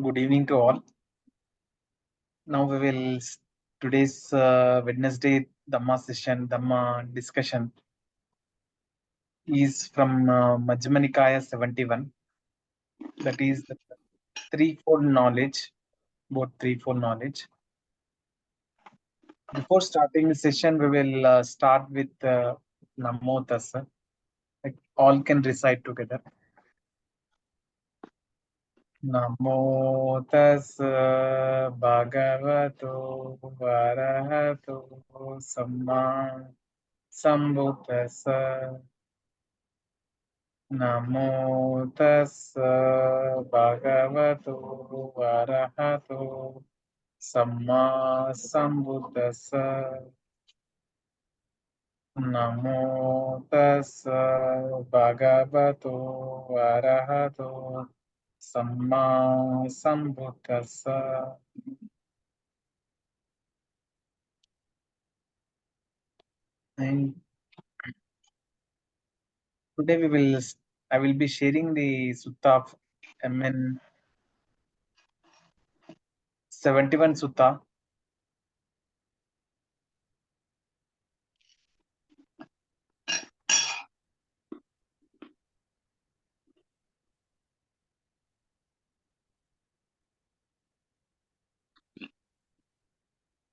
Good evening to all. Now we will today's Wednesday Dhamma session, Dhamma discussion is from Majjhima Nikaya 71. That is the threefold knowledge, both threefold knowledge. Before starting the session, we will start with Namo Tassa. Like all can recite together. Namo Tassa Bhagavato Arahato Samma Sambuddhassa. Namo Tassa Bhagavato Arahato Samma Sambuddhassa. Namo Tassa Bhagavato Arahato Samma Sambuddhassa. And today I will be sharing the Sutta of MN 71 Sutta.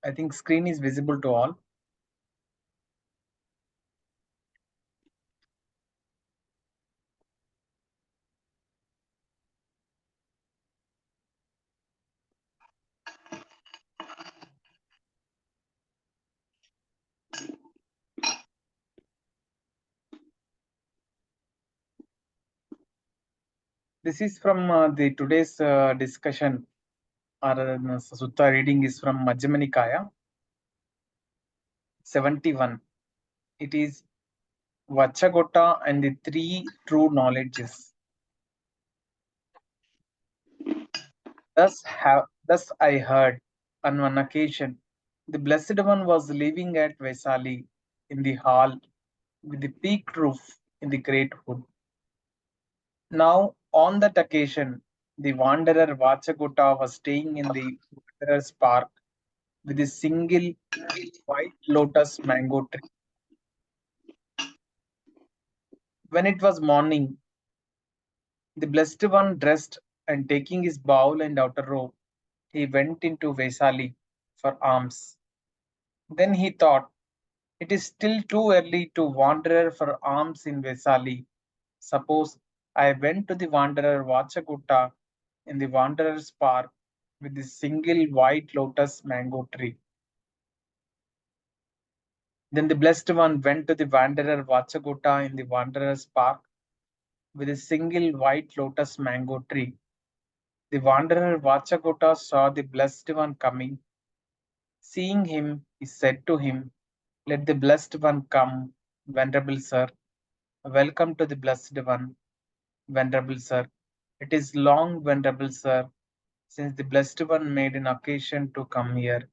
I think screen is visible to all. This is from the today's discussion or Sutta reading is from Majjhima Nikaya 71. It is Vacchagotta and the three true knowledges. Thus I heard on one occasion the Blessed One was living at Vesālī in the hall with the peaked roof in the great wood. Now, on that occasion, the wanderer Vacchagotta was staying in the wanderer's park with a single white lotus mango tree. When it was morning, the Blessed One dressed and taking his bowl and outer robe, he went into Vesālī for alms. Then he thought, it is still too early to wander for alms in Vesālī. Suppose I went to the wanderer Vacchagotta in the wanderer's park with the single white lotus mango tree. Then the Blessed One went to the wanderer Vacchagotta in the wanderer's park with a single white lotus mango tree. The wanderer Vacchagotta saw the Blessed One coming. Seeing him, he said to him, let the Blessed One come, Venerable Sir. Welcome to the Blessed One, Venerable Sir. It is long, Venerable Sir, since the Blessed One made an occasion to come here.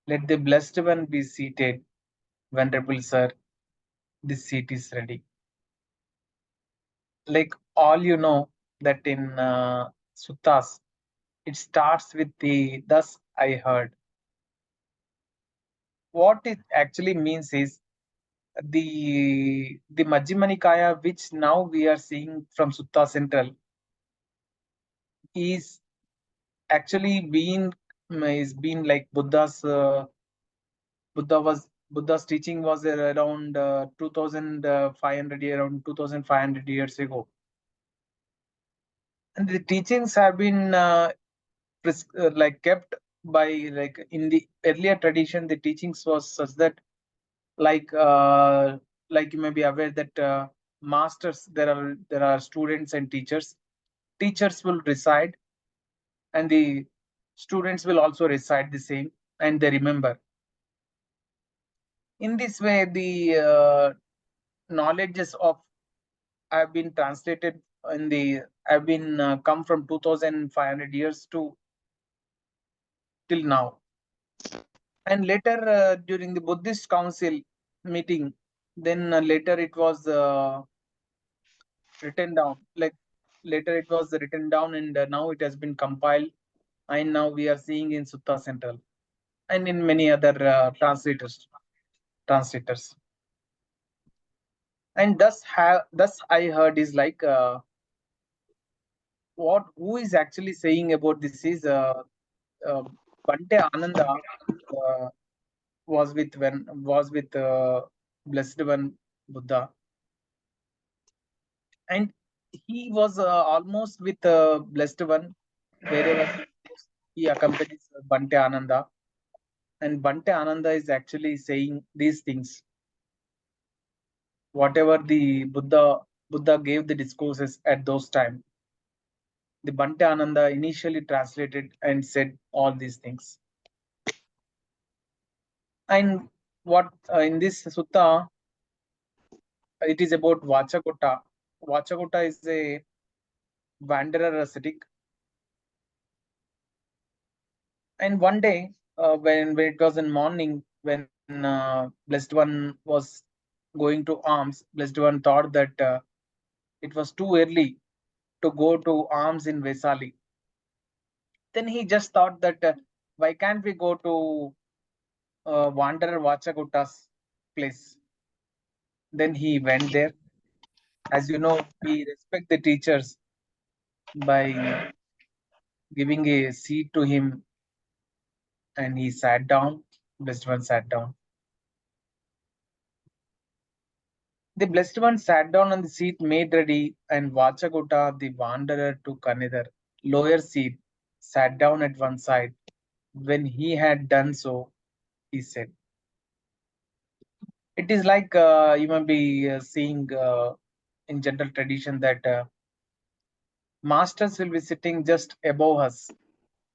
Let the Blessed One be seated, Venerable Sir. This seat is ready. Like all you know that in suttas, it starts with the thus I heard. What it actually means is the Majjhima Nikaya, which now we are seeing from Sutta Central, is actually been like Buddha's teaching was around 2500 around 2500 years ago, and the teachings have been like kept by like in the earlier tradition. The teachings was such that like like you may be aware that masters there are students and teachers. Teachers will recite and the students will also recite the same and they remember. In this way, the knowledges of have been translated in the have been come from 2500 years to till now. And later during the Buddhist council meeting, then later it was written down, like later it was written down and now it has been compiled and now we are seeing in Sutta Central and in many other translators. And thus I heard is like who is actually saying about this is uh, Bante Ananda uh, was with Blessed One Buddha, and he was almost with Blessed One wherever he accompanies Bante Ananda, and Bante Ananda is actually saying these things. Whatever the Buddha gave the discourses at those time, the Bante Ananda initially translated and said all these things. And what in this sutta, it is about Vacchagotta. Vacchagotta is a wanderer ascetic. And one day, when it was in morning, when Blessed One was going to alms, Blessed One thought that it was too early to go to alms in Vesālī. Then he just thought that why can't we go to Wanderer Vacchagotta's place? Then he went there. As you know, we respect the teachers by giving a seat to him, and he sat down. Blessed One sat down. The Blessed One sat down on the seat made ready, and Vacchagotta, the wanderer, took another lower seat, sat down at one side. When he had done so, he said, it is like you might be seeing in general tradition that masters will be sitting just above us,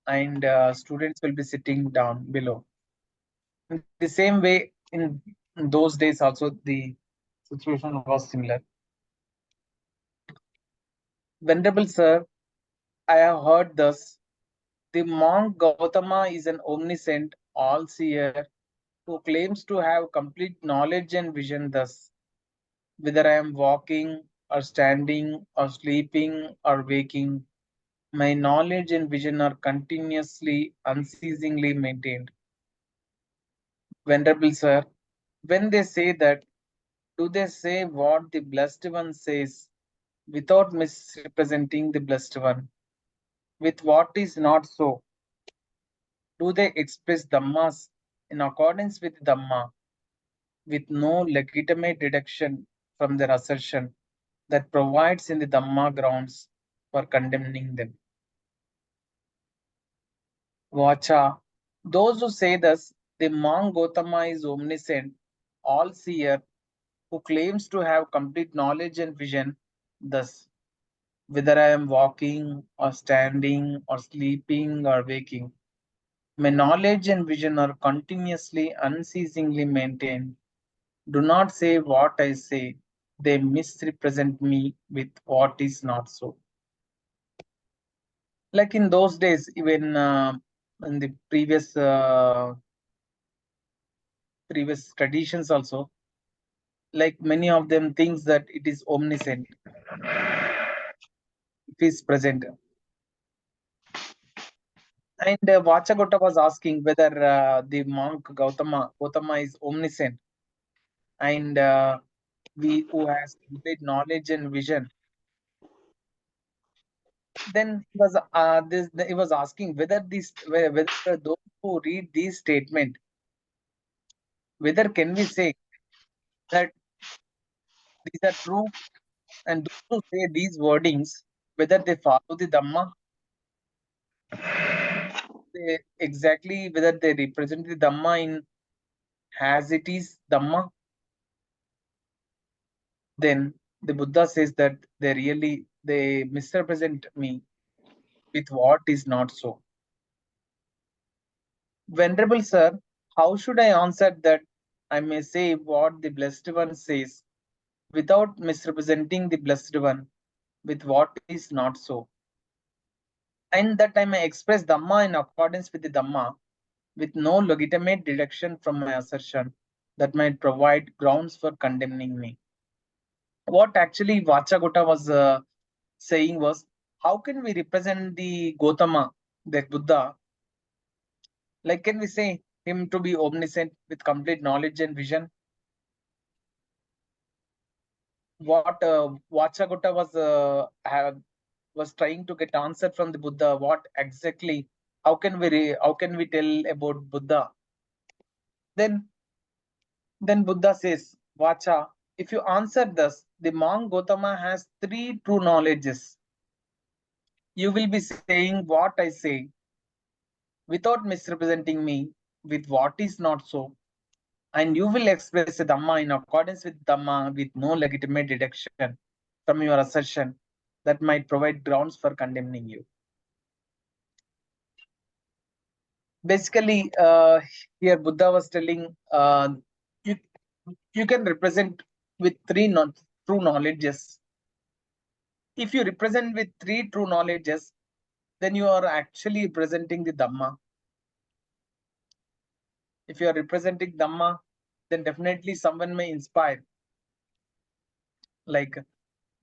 and students will be sitting down below. In the same way, in those days also, the situation was similar. Venerable Sir, I have heard thus. The monk Gautama is an omniscient, all-seer who claims to have complete knowledge and vision thus. Whether I am walking or standing or sleeping or waking, my knowledge and vision are continuously, unceasingly maintained. Venerable Sir, when they say that, do they say what the Blessed One says without misrepresenting the Blessed One with what is not so? Do they express Dhammas in accordance with Dhamma with no legitimate deduction from their assertion that provides in the Dhamma grounds for condemning them? Vacha, those who say thus, the monk Gautama is omniscient, all-seer, who claims to have complete knowledge and vision, thus, whether I am walking or standing or sleeping or waking, my knowledge and vision are continuously, unceasingly maintained. Do not say what I say, they misrepresent me with what is not so. Like in those days, even in the previous traditions also, like many of them thinks that it is omniscient, it is present. And Vacchagotta was asking whether the monk Gautama is omniscient, and we who has complete knowledge and vision. Then he was asking whether those who read this statement, whether can we say that these are true, and those who say these wordings, whether they follow the Dhamma, exactly whether they represent the Dhamma in as it is Dhamma. Then the Buddha says that they misrepresent me with what is not so. Venerable Sir, how should I answer that I may say what the Blessed One says without misrepresenting the Blessed One with what is not so? And that I may express Dhamma in accordance with the Dhamma with no legitimate deduction from my assertion that might provide grounds for condemning me. What actually Vacchagotta was saying was, how can we represent the Gautama that Buddha, like can we say him to be omniscient with complete knowledge and vision? What Vacchagotta was trying to get answer from the Buddha. What exactly? How can we tell about Buddha? Then Buddha says, Vacha, if you answer this, the monk Gautama has three true knowledges. You will be saying what I say without misrepresenting me with what is not so. And you will express the Dhamma in accordance with Dhamma with no legitimate deduction from your assertion that might provide grounds for condemning you. Basically, here Buddha was telling you, you can represent with three true knowledges. If you represent with three true knowledges, then you are actually presenting the Dhamma. If you are representing Dhamma, then definitely someone may inspire. Like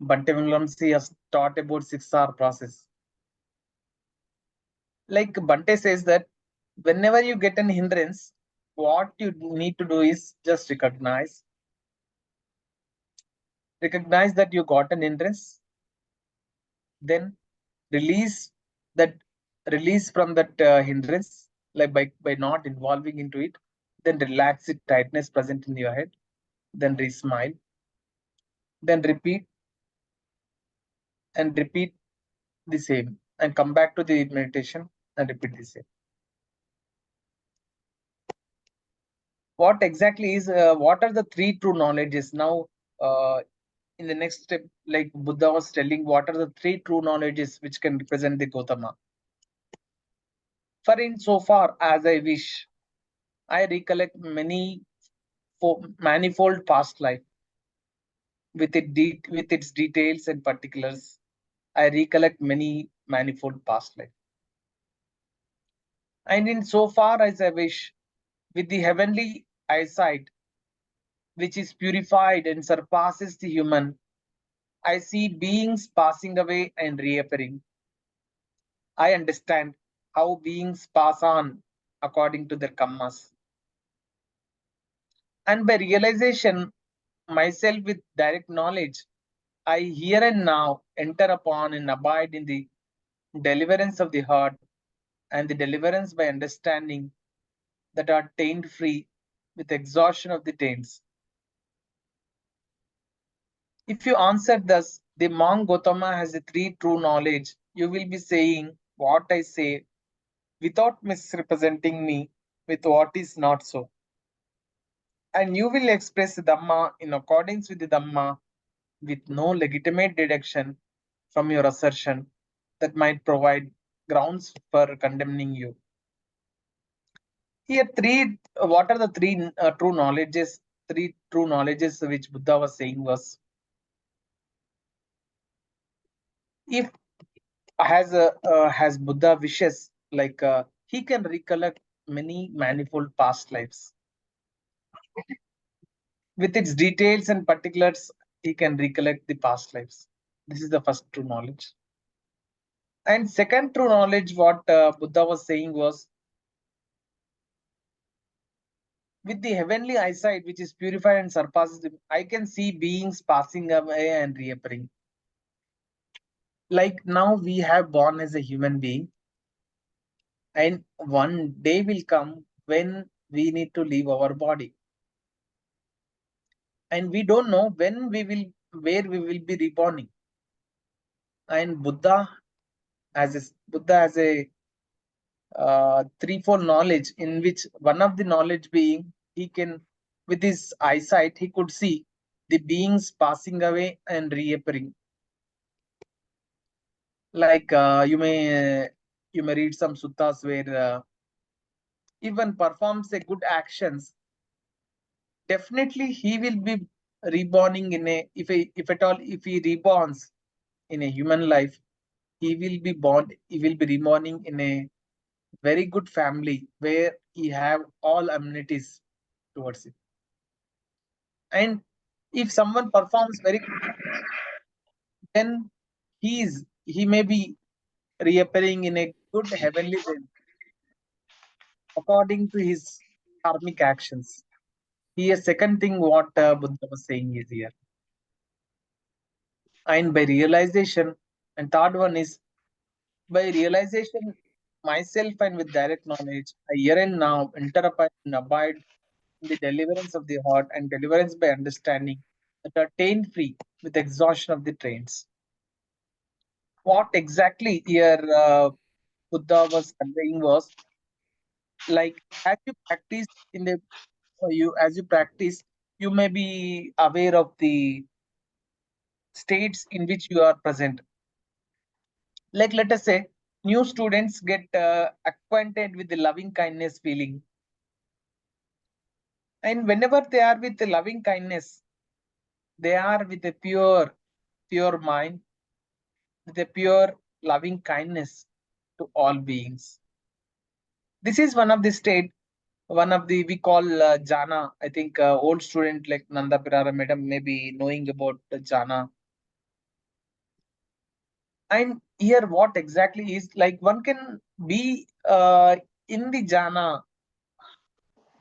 Bhante Vimlamsi has taught about 6R process. Like Bhante says that whenever you get an hindrance, what you need to do is just recognize that you got an hindrance, then release from that hindrance, like by not involving into it, then relax it, tightness present in your head, then smile, then repeat the same, and come back to the meditation and repeat the same. What exactly is what are the three true knowledges? Now in the next step, like Buddha was telling, what are the three true knowledges which can represent the Gautama? For in so far as I wish, I recollect manifold past life with its details and particulars. I recollect many manifold past life. And in so far as I wish, with the heavenly eyesight, which is purified and surpasses the human, I see beings passing away and reappearing. I understand how beings pass on according to their karmas. And by realization, myself with direct knowledge, I here and now enter upon and abide in the deliverance of the heart and the deliverance by understanding that are taint free with exhaustion of the taints. If you answer thus, the monk Gautama has the three true knowledge, you will be saying what I say without misrepresenting me with what is not so. And you will express Dhamma in accordance with the Dhamma with no legitimate deduction from your assertion that might provide grounds for condemning you. Here, what are the three true knowledges? Three true knowledges which Buddha was saying was, if has Buddha wishes, like he can recollect many manifold past lives. With its details and particulars, he can recollect the past lives. This is the first true knowledge. And second true knowledge, what Buddha was saying was, with the heavenly eyesight, which is purified and surpasses, I can see beings passing away and reappearing. Like now we have born as a human being, and one day will come when we need to leave our body. And we don't know where we will be reborning. And Buddha has a threefold knowledge, in which one of the knowledge being, he can, with his eyesight, he could see the beings passing away and reappearing. Like you may read some suttas where if one performs a good actions, definitely he will be reborning in a, if at all, if he reborns in a human life, he will be reborning in a very good family where he have all amenities towards it. And if someone performs very good, then he may be reappearing in a good heavenly realm according to his karmic actions. Here, second thing what Buddha was saying is here. And by realization, and third one is by realization myself and with direct knowledge, I here and now interrupt and abide in the deliverance of the heart and deliverance by understanding that attain free with exhaustion of the trains. What exactly here Buddha was conveying was like as you practice in the you as you practice, you may be aware of the states in which you are present. Like let us say, new students get acquainted with the loving kindness feeling, and whenever they are with the loving kindness, they are with a pure mind, with a pure loving kindness to all beings. This is one of the state, one of the we call jhana. I think old student like Nanda Pirara madam may be knowing about the jhana. And here, what exactly is like one can be in the jhana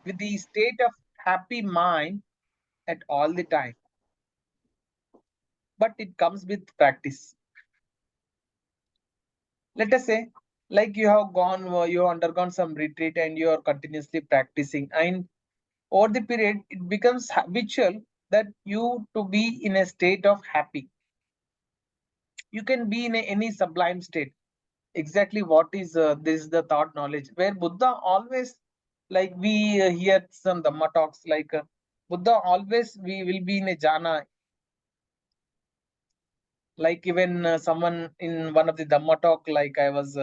with the state of happy mind at all the time, but it comes with practice. Let us say, like you have gone, you have undergone some retreat and you are continuously practicing, and over the period, it becomes habitual that you to be in a state of happy. You can be in any sublime state. Exactly what is this is the thought knowledge where Buddha always like we hear some Dhamma talks like Buddha always we will be in a jhana, like even someone in one of the Dhamma talk like I was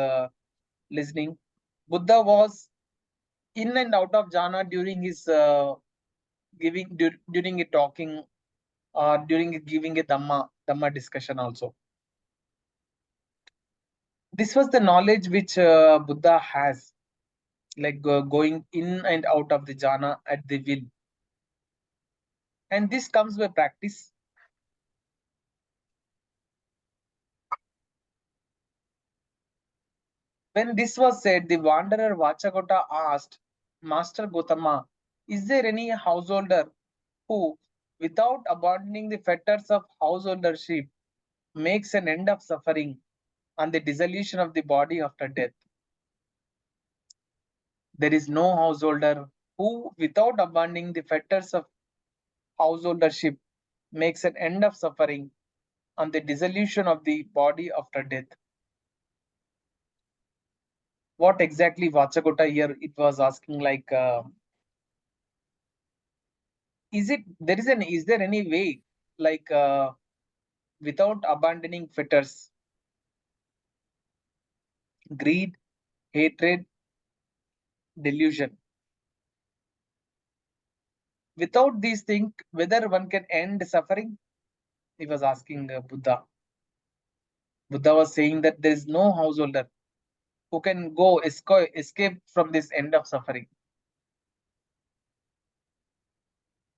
listening, Buddha was in and out of jhana during his during a talking or during giving a Dhamma discussion also. This was the knowledge which Buddha has, like going in and out of the jhana at the will. And this comes by practice. When this was said, the wanderer Vacchagotta asked Master Gautama, is there any householder who, without abandoning the fetters of householdership, makes an end of suffering and the dissolution of the body after death? There is no householder who, without abandoning the fetters of householdership, makes an end of suffering and the dissolution of the body after death. What exactly Vacchagotta here it was asking like is there any way like without abandoning fetters, greed, hatred, delusion, without these things whether one can end suffering? He was asking Buddha was saying that there is no householder who can go escape from this end of suffering.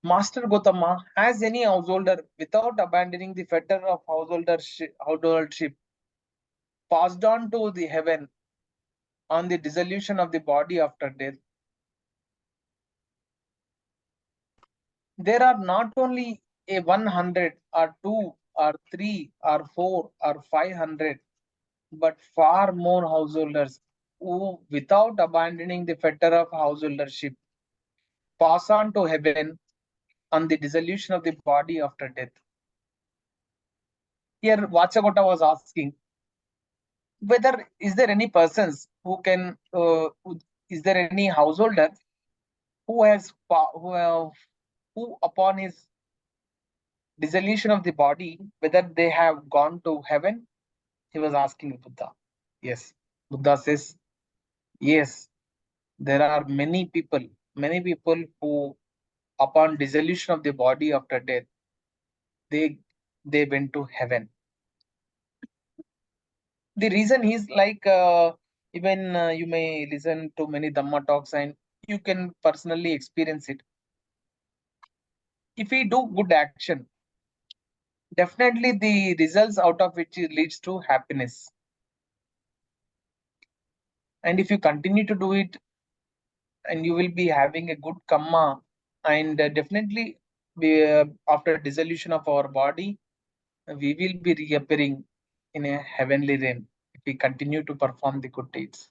Master Gautama, has any householder without abandoning the fetter of householdership passed on to the heaven on the dissolution of the body after death? There are not only a 100 or 2 or 3 or 4 or 500, but far more householders who, without abandoning the fetter of householdership, pass on to heaven on the dissolution of the body after death. Here, Vacchagotta was asking whether is there any persons who can, is there any householder who has, who upon his dissolution of the body, whether they have gone to heaven? He was asking Buddha. Yes. Buddha says, yes, there are many people who, upon dissolution of the body after death, they they went to heaven. The reason is like even you may listen to many Dhamma talks and you can personally experience it. If we do good action, definitely the results out of which leads to happiness. And if you continue to do it, and you will be having a good karma, and definitely after dissolution of our body, we will be reappearing in a heavenly realm if we continue to perform the good deeds.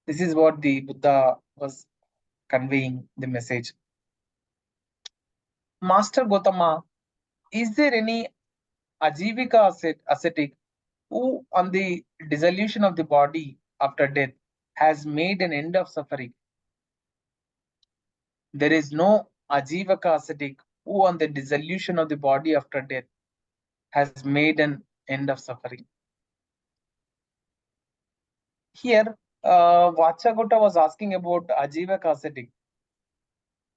This is what the Buddha was conveying the message. Master Gautama, is there any Ajivika ascetic who, on the dissolution of the body after death, has made an end of suffering? There is no Ajivaka ascetic who, on the dissolution of the body after death, has made an end of suffering. Here, Vacchagotta was asking about Ajivaka ascetic.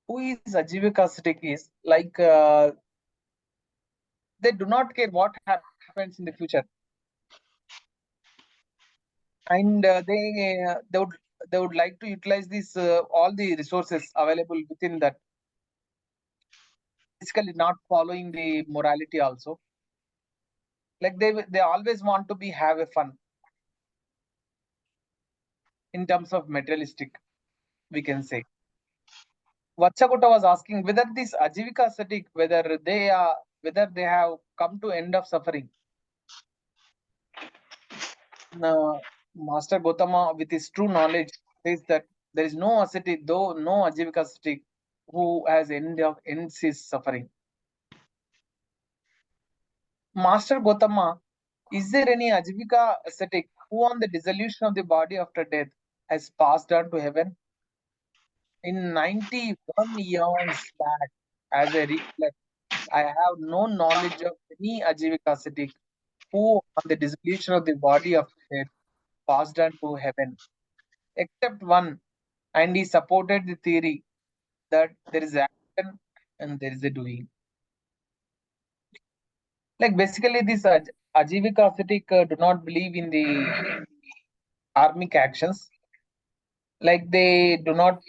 Who is Ajivaka ascetic is like they do not care what happens in the future, and they would like to utilize this all the resources available within that, basically not following the morality also. Like they always want to be have a fun in terms of materialistic, we can say. Vacchagotta was asking whether this Ajivika ascetic, whether they have come to end of suffering. Now, Master Gautama, with his true knowledge, says that there is no ascetic, though no Ajivika ascetic, who has ends his suffering. Master Gautama, is there any Ajivika ascetic who, on the dissolution of the body after death, has passed on to heaven? In 91 years back, as I reflect, I have no knowledge of any Ajivika ascetic who, on the dissolution of the body after death, passed on to heaven, except one, and he supported the theory that there is action and there is a doing. Like basically, this Ajivika ascetic do not believe in the karmic actions. Like they do not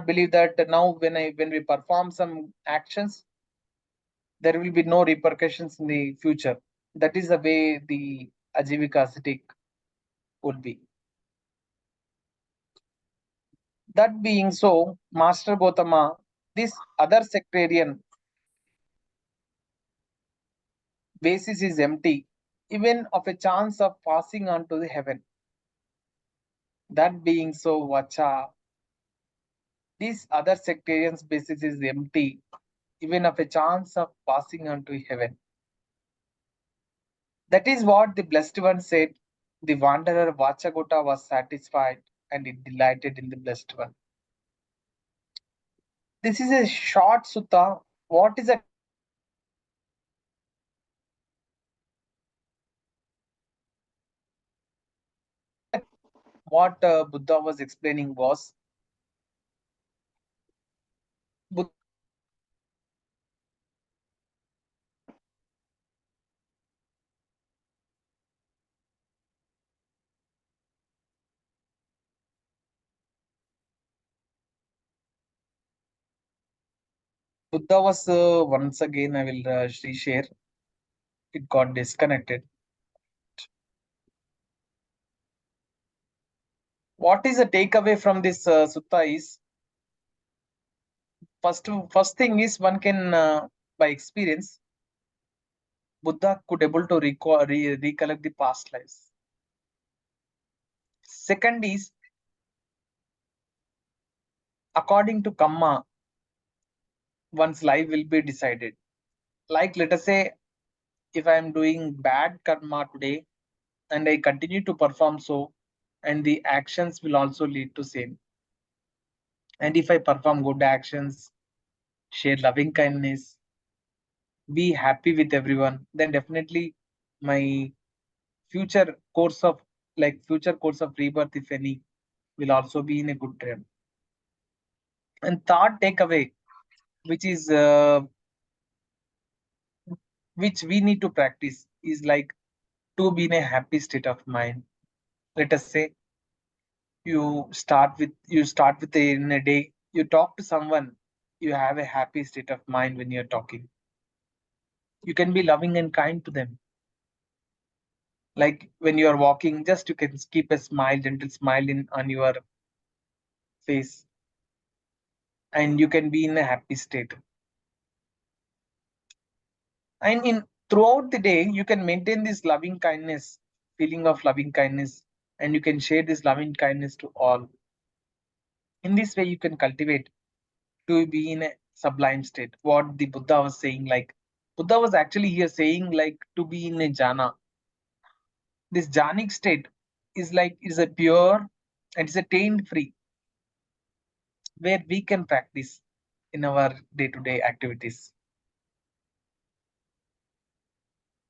believe that now when we perform some actions, there will be no repercussions in the future. That is the way the Ajivika ascetic would be. That being so, Master Gautama, this other sectarian basis is empty, even of a chance of passing on to the heaven. That being so, Vacha, this other sectarian's basis is empty, even of a chance of passing on to heaven. That is what the Blessed One said. The wanderer Vacchagotta was satisfied and it delighted in the Blessed One. This is a short sutta. What is a what Buddha was explaining was Buddha was once again. I will reshare. It got disconnected. What is the takeaway from this sutta is first thing is one can by experience Buddha could able to recollect the past lives. Second is according to karma, one's life will be decided. Like let us say if I am doing bad karma today and I continue to perform so, and the actions will also lead to same. And if I perform good actions, share loving kindness, be happy with everyone, then definitely my future course of future course of rebirth, if any, will also be in a good trend. And third takeaway, which is which we need to practice, is like to be in a happy state of mind. Let us say you start with in a day, you talk to someone, you have a happy state of mind when you're talking. You can be loving and kind to them. Like when you are walking, just you can keep a smile, gentle smile on your face, and you can be in a happy state. And in throughout the day, you can maintain this loving kindness, feeling of loving kindness, and you can share this loving kindness to all. In this way, you can cultivate to be in a sublime state. What the Buddha was saying, like Buddha was actually here saying, like to be in a jhana. This jhanic state is a pure and it's a taint free, where we can practice in our day-to-day activities.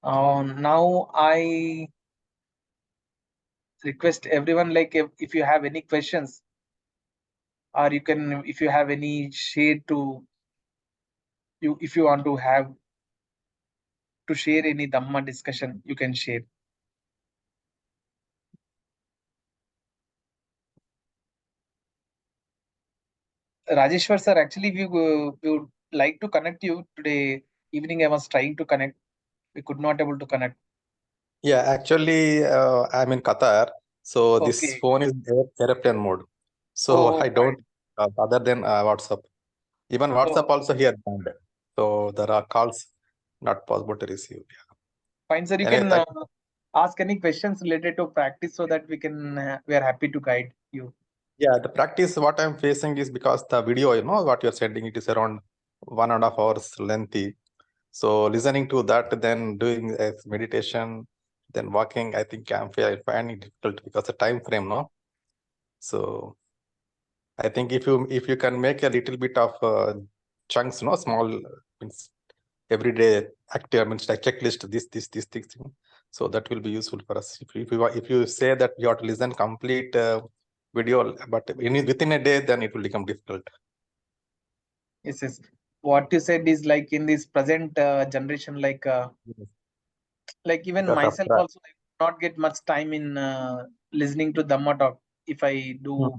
Now I request everyone, like if you have any questions, or you can, if you have any share to you, if you want to have to share any Dhamma discussion, you can share. Rajeshwar sir, actually we would like to connect you today evening. I was trying to connect, we could not able to connect. Yeah, actually, I'm in Qatar, so this Okay. phone is airplane mode. So Oh, I don't, other than WhatsApp. Even WhatsApp oh, also here banned. So there are calls not possible to receive. fine, sir. You Anyway, can ask any questions related to practice so that we are happy to guide you. yeah, the practice what I'm facing is because the video, what you're sending, it is around 1.5 hours lengthy. So listening to that, then doing meditation, then walking, I think I'm finding it difficult because the time frame, no? So I think if you can make a little bit of chunks, no, small means everyday active, means like checklist, this thing. So that will be useful for us. If you say that you have to listen complete video, but within a day, then it will become difficult. Yes, yes. What you said is like in this present generation, like even Because myself after, also, I not get much time in listening to Dhamma talk if I do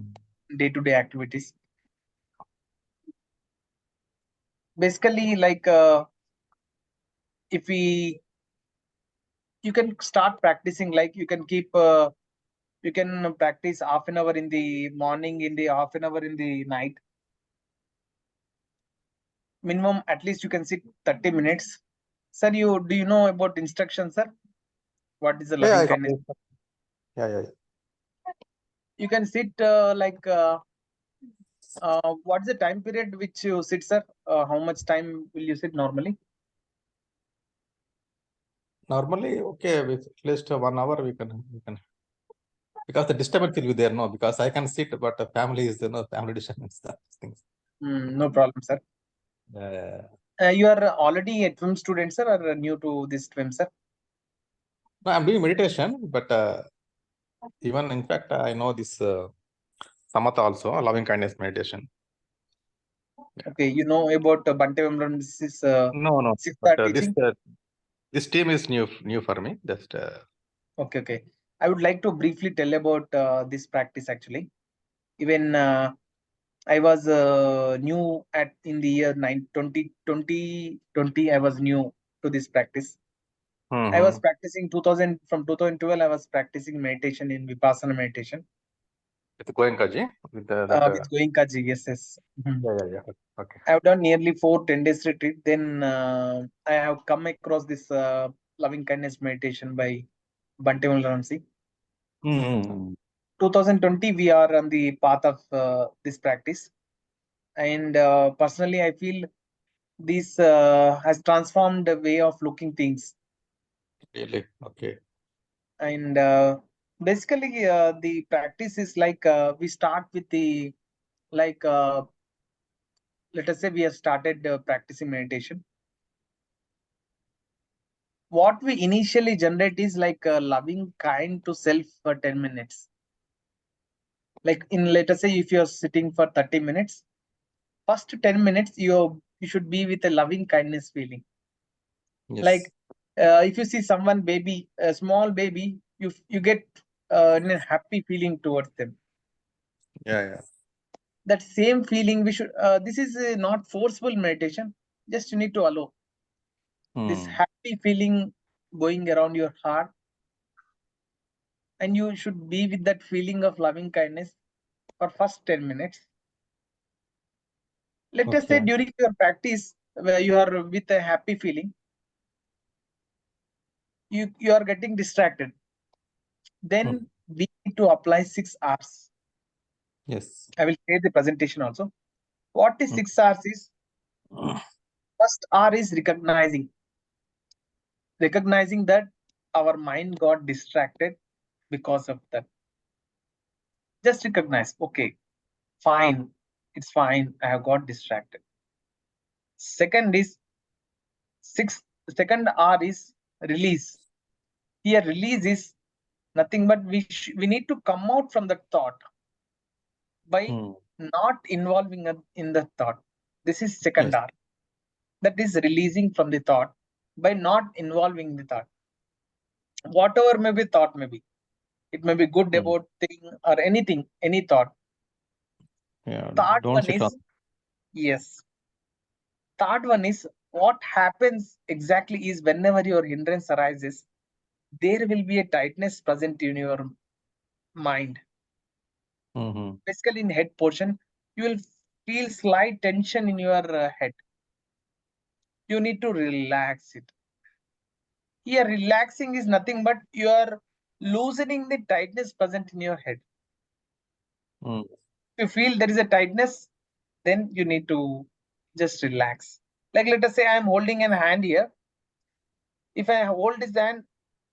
day-to-day activities. Basically, like if we you can start practicing, like you can keep you can practice half an hour in the morning, in the half an hour in the night. Minimum, at least you can sit 30 minutes. Sir, do you know about instructions, sir? What is the yeah, loving kindness? yeah. You can sit what's the time period which you sit, sir? How much time will you sit normally? Normally, okay, with at least 1 hour we can because the disturbance will be there, no, because I can sit, but the family is, family disturbance, that things. No problem, sir. Yeah. You are already a twin student, sir, or new to this twin, sir? No, I'm doing meditation, but even in fact, I know this samatha also, loving kindness meditation. Okay, you know about Bhante Vimran, this is No, Siddha but teaching? this team is new for me. Just Okay. I would like to briefly tell about this practice actually. Even I was new at in the year 2020. I was new to this practice. I was practicing 2000 from 2012. I was practicing meditation in Vipassana meditation. with Goenkaji, with With Goenkaji, yes. Mhm. yeah. Okay. I have done nearly 10 days retreat. Then I have come across this loving kindness meditation by Bhante Vimran. 2020, we are on the path of this practice, and personally, I feel this has transformed the way of looking things. Really? Okay. And basically, the practice is like we start with the like let us say we have started practicing meditation. What we initially generate is like a loving kind to self for 10 minutes. Like in, let us say, if you're sitting for 30 minutes, first 10 minutes you should be with a loving kindness feeling. Yes. Like if you see someone baby, a small baby, you get a happy feeling towards them. Yeah. That same feeling we should this is not forceful meditation, just you need to allow this happy feeling going around your heart, and you should be with that feeling of loving kindness for first 10 minutes. Let us say Okay. during your practice, where you are with a happy feeling, you are getting distracted. Then we need to apply 6 R's. Yes. I will say the presentation also. What is Mm. 6 R's is, first R is recognizing. Recognizing that our mind got distracted because of that. Just recognize, okay, fine, it's fine, I have got distracted. Second is second R is release. Here release is nothing but we need to come out from that thought by not involving in the thought. This is second Yes. R. That is releasing from the thought by not involving the thought. Whatever may be thought, maybe it may be good about thing or anything, any thought. Yeah. Third Don't one sit on. is, yes. Third one is, what happens exactly is, whenever your hindrance arises, there will be a tightness present in your mind. Basically, in head portion, you will feel slight tension in your head. You need to relax it. Here, relaxing is nothing but you are loosening the tightness present in your head. If you feel there is a tightness, then you need to just relax. Like, let us say I am holding an hand here. If I hold this hand,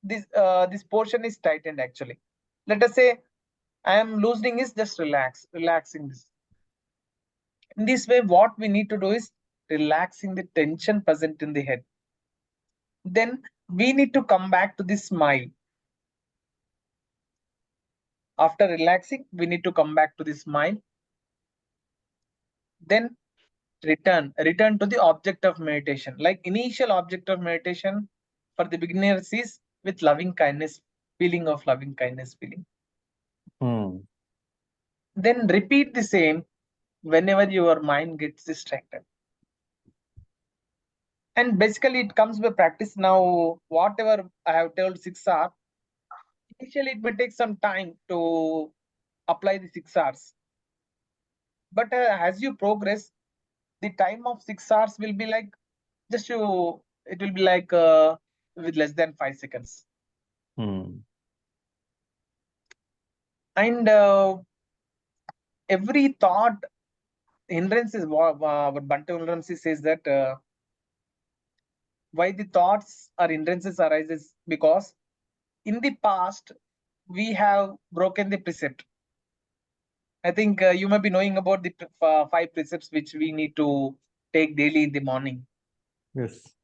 this portion is tightened actually. Let us say I am loosening is just relaxing this. In this way, what we need to do is relaxing the tension present in the head. Then we need to come back to the smile. After relaxing, we need to come back to the smile. Then return to the object of meditation. Like initial object of meditation for the beginners is with loving kindness, feeling of loving kindness feeling. Then repeat the same whenever your mind gets distracted. And basically it comes by practice. Now, whatever I have told 6 R's, initially it may take some time to apply the 6 R's. But as you progress, the time of 6 R's will be like it will be like with less than 5 seconds. And every thought hindrances, what Bhante Ulramsi says that why the thoughts or hindrances arises, because in the past we have broken the precept. I think you may be knowing about the 5 precepts which we need to take daily in the morning. Yes.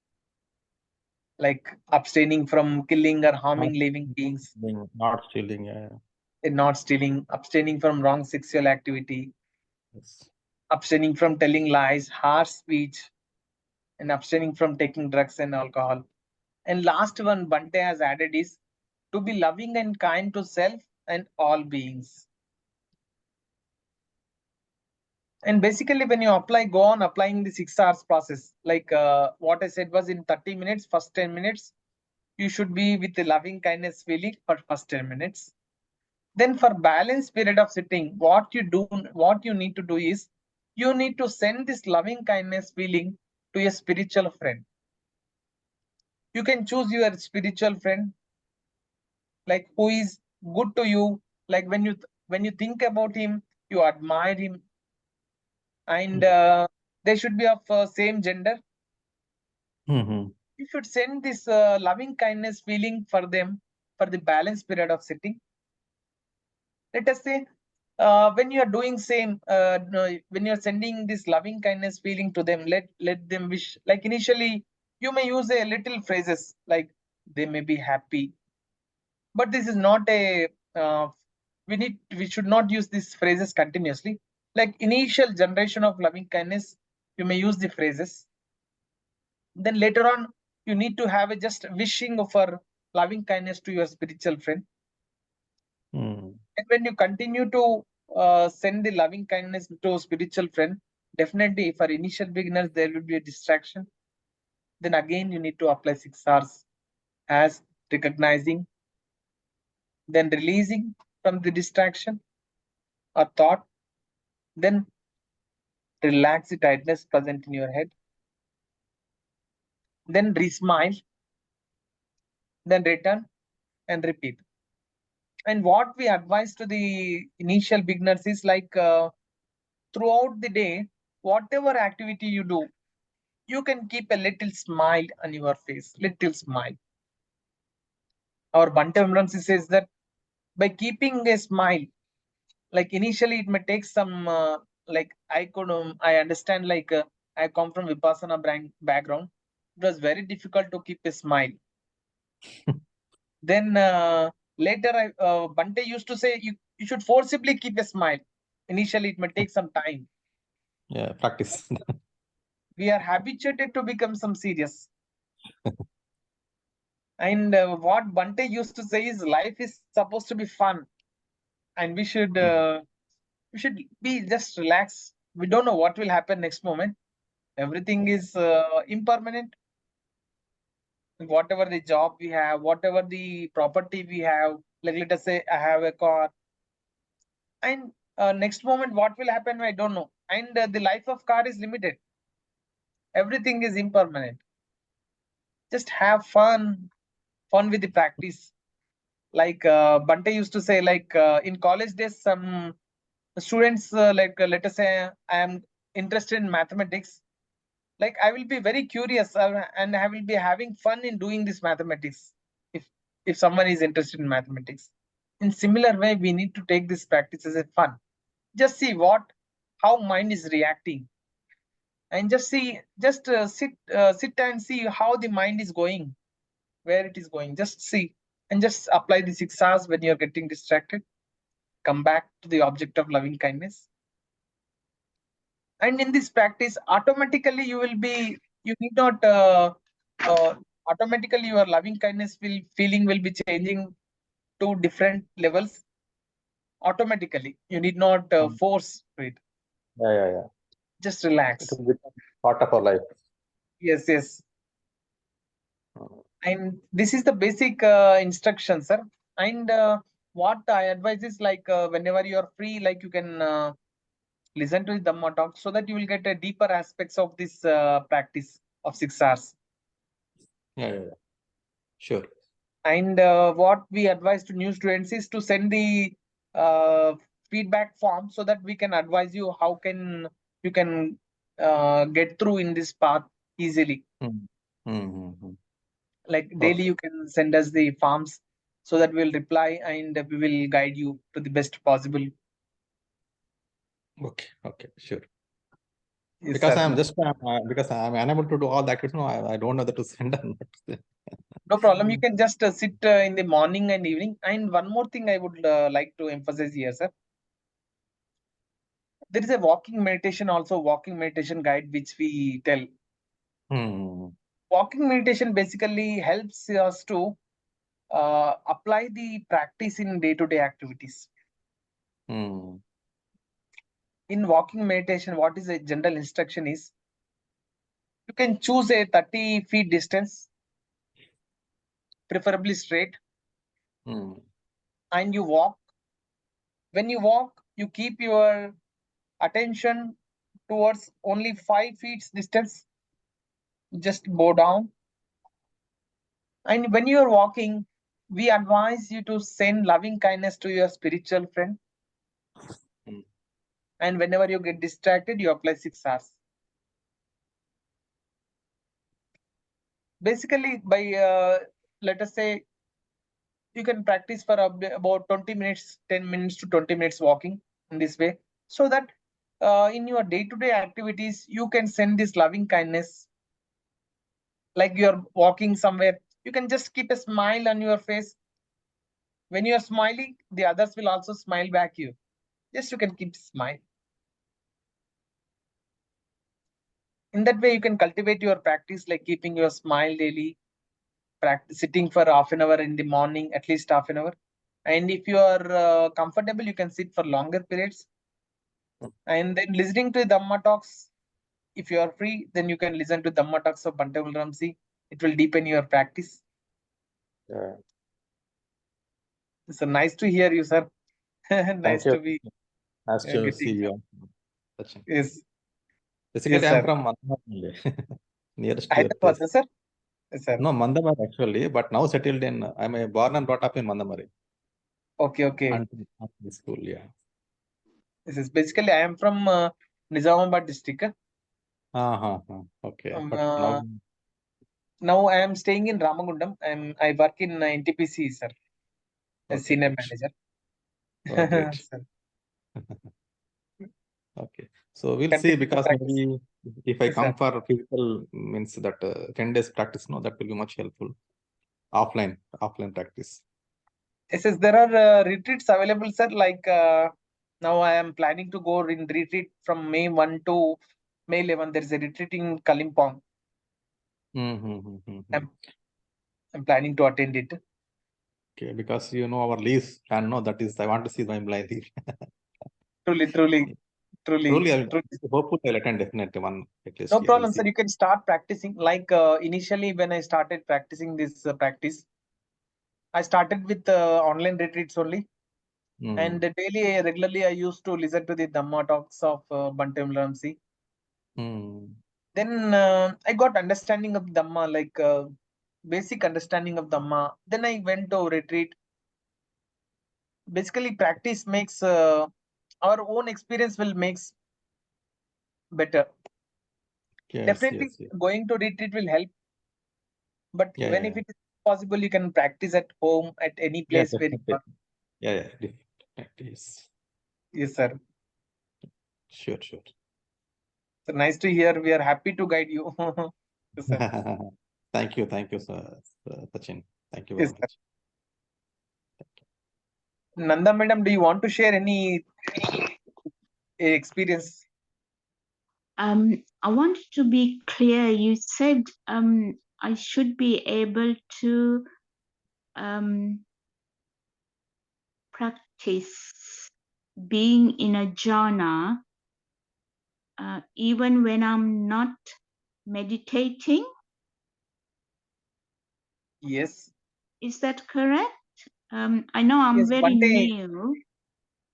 Like abstaining from killing or harming living beings, Not stealing. Yeah. and not stealing, abstaining from wrong sexual activity, Yes. abstaining from telling lies, harsh speech, and abstaining from taking drugs and alcohol. And last one Bhante has added is to be loving and kind to self and all beings. And basically, when you apply, go on applying the 6 R's process. Like what I said was in 30 minutes, first 10 minutes, you should be with the loving kindness feeling for first 10 minutes. Then for balanced period of sitting, what you need to do is, you need to send this loving kindness feeling to a spiritual friend. You can choose your spiritual friend, like who is good to you. Like when you think about him, you admire him, and they should be of same gender. You should send this loving kindness feeling for them for the balanced period of sitting. Let us say when you are doing same, when you are sending this loving kindness feeling to them, let them wish. Like initially, you may use a little phrases like they may be happy, but this is not a we should not use these phrases continuously. Like initial generation of loving kindness, you may use the phrases. Then later on, you need to have a just wishing for loving kindness to your spiritual friend. And when you continue to send the loving kindness to a spiritual friend, definitely for initial beginners, there will be a distraction. Then again, you need to apply 6 R's as recognizing, then releasing from the distraction or thought, then relax the tightness present in your head, then re-smile, then return and repeat. And what we advise to the initial beginners is like throughout the day, whatever activity you do, you can keep a little smile on your face, little smile. Our Bhante Vimramsi says that by keeping a smile, like initially it may take some, like I understand, like I come from Vipassana background. It was very difficult to keep a smile. Then later, Bhante used to say you should forcibly keep a smile. Initially, it may take some time. Yeah, practice. We are habituated to become some serious. And what Bhante used to say is life is supposed to be fun, and we should be just relaxed. We don't know what will happen next moment. Everything is impermanent. Whatever the job we have, whatever the property we have, like let us say I have a car, and next moment what will happen I don't know. And the life of car is limited. Everything is impermanent. Just have fun with the practice. Like Bante used to say, like in college days, some students, let us say I am interested in mathematics. Like I will be very curious and I will be having fun in doing this mathematics. If someone is interested in mathematics, in similar way, we need to take this practice as a fun. Just see how mind is reacting, and just sit and see how the mind is going, where it is going. Just see and just apply the 6 hours. When you're getting distracted, come back to the object of loving kindness. And in this practice, automatically you need not automatically your loving kindness feeling will be changing to different levels. Automatically, you need not force it. Yeah. Just It relax. will become part of our life. Yes. And this is the basic instruction, sir. And what I advise is like whenever you are free, like you can listen to the Dhamma talk, so that you will get a deeper aspects of this practice of 6 hours. Yeah. Sure. And what we advise to new students is to send the feedback form, so that we can advise you how can you can get through in this path easily. Like daily Okay. you can send us the forms, so that we'll reply and we will guide you to the best possible. Okay, sure. Yes, Because sir. because I'm unable to do all that, I don't know that to send or not. No problem. You can just sit in the morning and evening. And one more thing I would like to emphasize here, sir. There is a walking meditation guide which we tell. Walking meditation basically helps us to apply the practice in day-to-day activities. In walking meditation, what is a general instruction is, you can choose a 30 feet distance, preferably straight, and you walk. When you walk, you keep your attention towards only 5 feet distance. Just bow down. And when you are walking, we advise you to send loving kindness to your spiritual friend. And whenever you get distracted, you apply 6 hours. Basically, by let us say, you can practice for about 20 minutes, 10 minutes to 20 minutes walking in this way, so that in your day-to-day activities, you can send this loving kindness. Like you're walking somewhere, you can just keep a smile on your face. When you're smiling, the others will also smile back you. Just you can keep smile. In that way, you can cultivate your practice, like keeping your smile daily, sitting for half an hour in the morning, at least half an hour. And if you are comfortable, you can sit for longer periods. And then listening to Dhamma talks. If you are free, then you can listen to Dhamma talks of Bhante Vimramsi. It will deepen your practice. Yeah. So nice to hear you, sir. Thank Nice you. to be Nice to see getting. you, Sachin. Yes, Basically, yes, I'm sir. from Mandamar only, nearest to your Hyderabad, place. sir. Yes, sir. No, Mandamar actually, but now settled in. I'm born and brought up in Mandamari. Okay, okay. Until school, yeah. This is basically I am from Nizamabad district. Okay, Um, but uh, now, now I am staying in Ramagundam. I work in NTPC, sir, as okay, senior good. manager. Oh, great. Sir, Okay, so we'll see, continue to because practice. maybe if I Yes, come sir. for physical, means that 10 days practice, no, that will be much helpful. Offline practice. Yes, yes, there are retreats available, sir. Like now I am planning to go in retreat from May 1 to May 11. There is a retreat in Kalimpong. I'm planning to attend it. Okay, because our lease plan, no, that is, I want to see my blind leaf. Truly, truly, Truly, I'll truly. hopefully I'll attend definitely one at least. No Yeah, we'll problem, see. sir. You can start practicing. Like initially, when I started practicing this practice, I started with online retreats only. And daily, regularly, I used to listen to the Dhamma talks of Bhante Ramsi. Then I got understanding of Dhamma, like basic understanding of Dhamma. Then I went to retreat. Basically, practice makes our own experience will makes better. Yes, Definitely, yes, yes. going to retreat will help. But Yeah, even yeah, if it is possible, you can practice at home at any yeah, place where you definitely. are. Yeah, practice. Yes, sir. Sure, sure. So nice to hear. We are happy to guide you. Yes, sir. Thank you, sir, Sachin. Thank you very Yes, sir. much. Nanda madam, do you want to share any experience? I want to be clear. You said I should be able to practice being in a jhana even when I'm not meditating. Yes. Is that correct? I know I'm Yes, very new.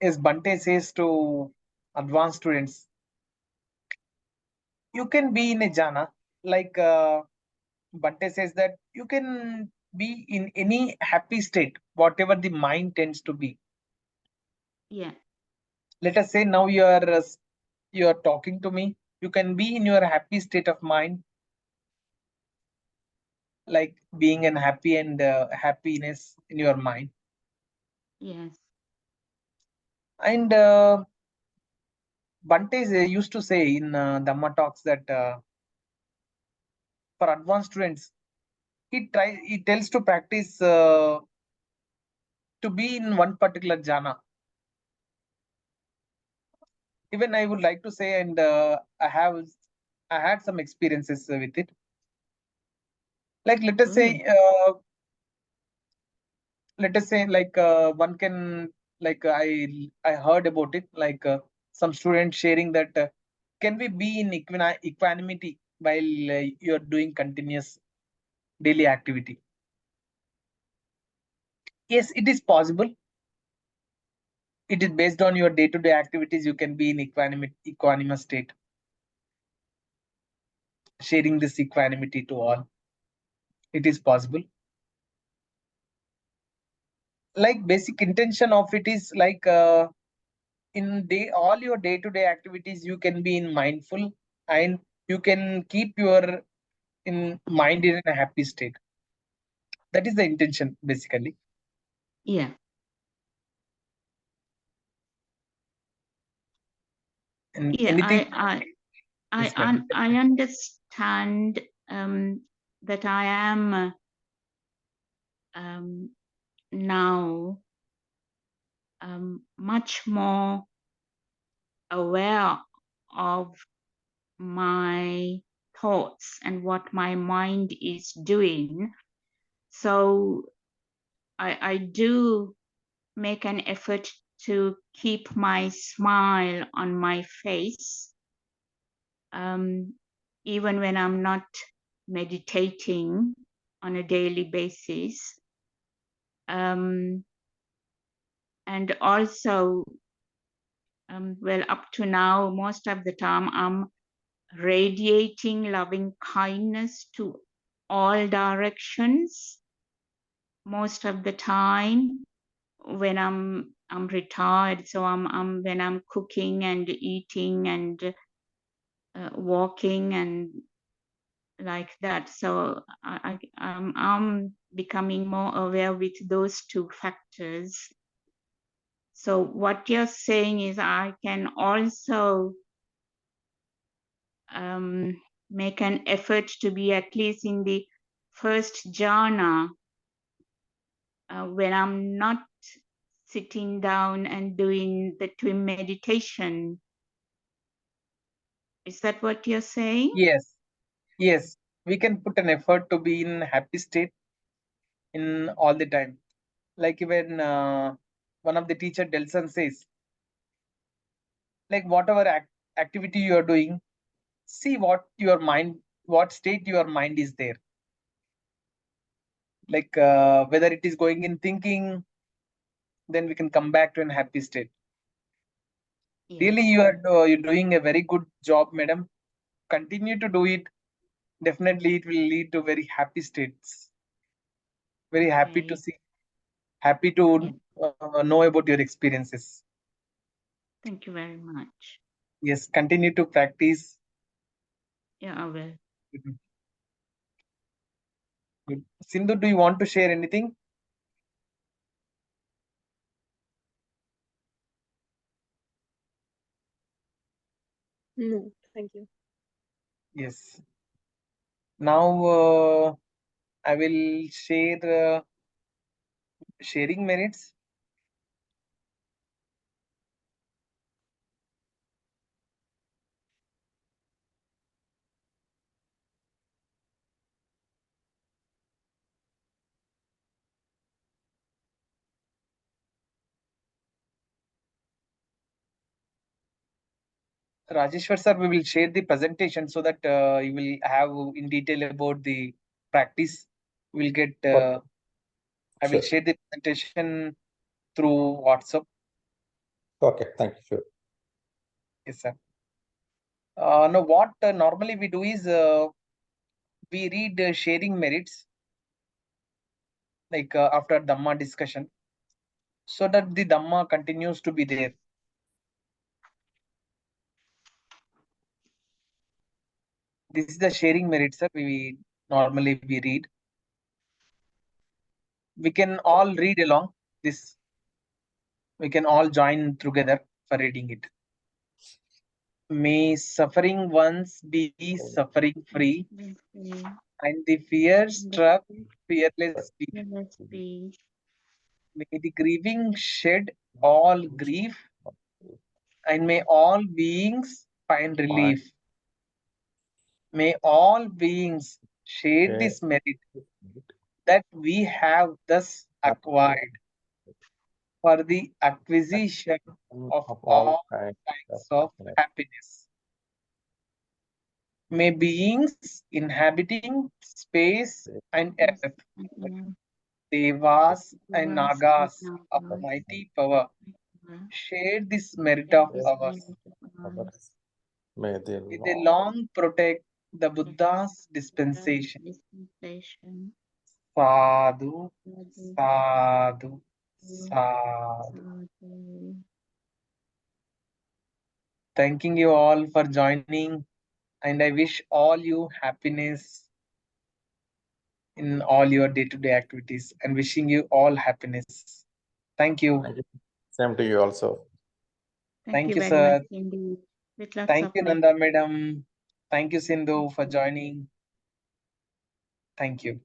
Bhante says to advanced students, you can be in a jhana. Like Bhante says that you can be in any happy state, whatever the mind tends to be. Yeah. Let us say now you are talking to me. You can be in your happy state of mind, like being in happy and happiness in your mind. Yes. And Bhante used to say in Dhamma talks that for advanced students, he tells to practice to be in one particular jhana. Even I would like to say, and I had some experiences with it. Like let us say like one can, like I heard about it, like some students sharing that can we be in equanimity while you're doing continuous daily activity? Yes, it is possible. It is based on your day-to-day activities. You can be in equanimous state, sharing this equanimity to all. It is possible. Like basic intention of it is like in all your day-to-day activities, you can be in mindful, and you can keep your in mind in a happy state. That is the intention, basically. Yeah. And Yeah, anything I understand that I am now much more aware of my thoughts and what my mind is doing. So I do make an effort to keep my smile on my face, even when I'm not meditating on a daily basis. And also, well, up to now, most of the time, I'm radiating loving kindness to all directions. Most of the time, when I'm retired, so I'm when I'm cooking and eating and walking and like that. So I'm becoming more aware with those two factors. So what you're saying is I can also make an effort to be at least in the first jhana when I'm not sitting down and doing the twin meditation. Is that what you're saying? Yes, yes. We can put an effort to be in happy state in all the time. Like even one of the teacher Delson says, like whatever activity you are doing, see what state your mind is there. Like whether it is going in thinking, then we can come back to an happy state. Yes. Really, you're doing a very good job, madam. Continue to do it. Definitely, it will lead to very happy states. Very happy to Okay. see, happy to know about your experiences. Thank you very much. Yes, continue to practice. Yeah, I will. Good. Sindhu, do you want to share anything? No, thank you. Yes. Now I will share sharing merits. Rajeshwar sir, we will share the presentation so that you will have in detail about the practice. We'll get. I will Sure. share the presentation through WhatsApp. Okay, thank you. Sure. Yes, sir. Now, what normally we do is we read sharing merits, like after Dhamma discussion, so that the Dhamma continues to be there. This is the sharing merits, sir. We normally we read. We can all read along this. We can all join together for reading it. May suffering ones be suffering free, and the fear struck fearless be. Let's be. May the grieving shed all grief, and may all beings find relief. May all beings share this merit that we have thus acquired for the acquisition of all kinds of happiness. May beings inhabiting space and earth, devas and nagas of mighty power, share this merit of ours. May they May they long protect the Buddha's dispensation. Sadhu, sadhu, sadhu. Thanking you all for joining, and I wish all you happiness in all your day-to-day activities, and wishing you all happiness. Thank you. Thank you. Same to you also. Thank you, very sir. much indeed. With lots Thank of you, love. Nanda madam. Thank you, Sindhu, for joining. Thank you.